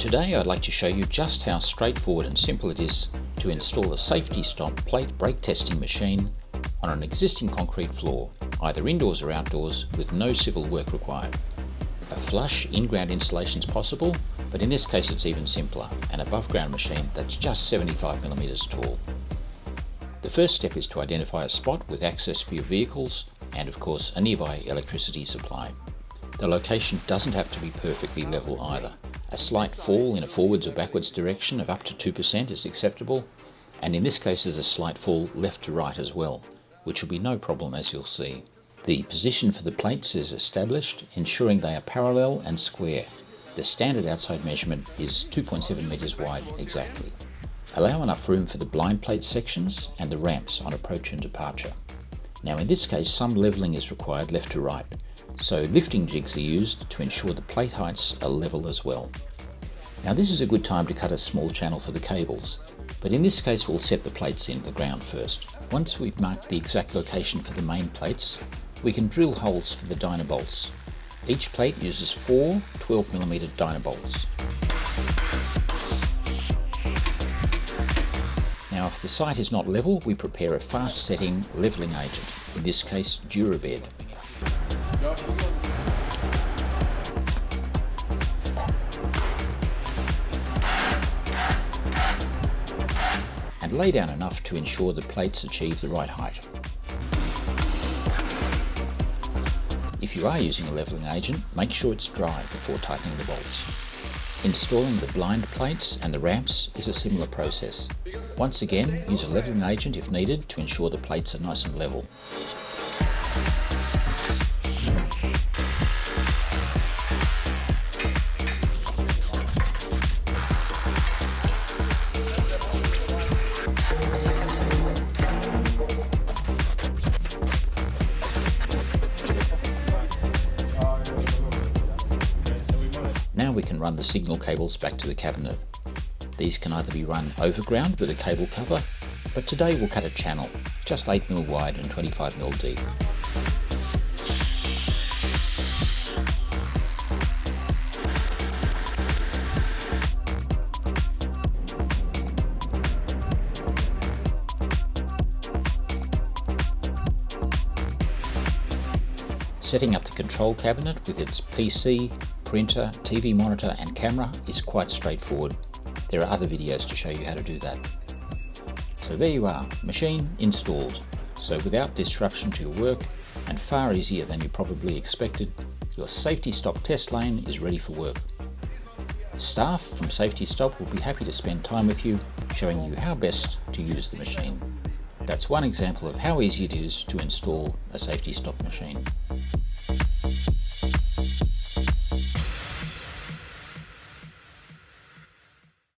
Today I'd like to show you just how straightforward and simple it is to install a SafeTStop Plate Brake Testing machine on an existing concrete floor, either indoors or outdoors, with no civil work required. A flush in-ground installation is possible, but in this case it's even simpler, an above-ground machine that's just 75mm tall. The first step is to identify a spot with access for your vehicles and of course a nearby electricity supply. The location doesn't have to be perfectly level either. A slight fall in a forwards or backwards direction of up to 2% is acceptable, and in this case there's a slight fall left to right as well, which will be no problem, as you'll see. The position for the plates is established, ensuring they are parallel and square. The standard outside measurement is 2.7 meters wide exactly. Allow enough room for the blind plate sections and the ramps on approach and departure. Now in this case some levelling is required left to right, so lifting jigs are used to ensure the plate heights are level as well. Now this is a good time to cut a small channel for the cables, but in this case we'll set the plates in the ground first. Once we've marked the exact location for the main plates, we can drill holes for the dyno bolts. Each plate uses 4 12mm dyno bolts. Now if the site is not level, we prepare a fast setting levelling agent, in this case Durabed. And lay down enough to ensure the plates achieve the right height. If you are using a levelling agent, make sure it's dry before tightening the bolts. Installing the blind plates and the ramps is a similar process. Once again, use a levelling agent if needed to ensure the plates are nice and level. Now we can run the signal cables back to the cabinet. These can either be run overground with a cable cover, but today we'll cut a channel, just 8mm wide and 25mm deep. Setting up the control cabinet with its PC, printer, TV monitor and camera is quite straightforward. There are other videos to show you how to do that. So there you are, machine installed. So without disruption to your work and far easier than you probably expected, your SafeTStop test lane is ready for work. Staff from SafeTStop will be happy to spend time with you, showing you how best to use the machine. That's one example of how easy it is to install a SafeTStop machine.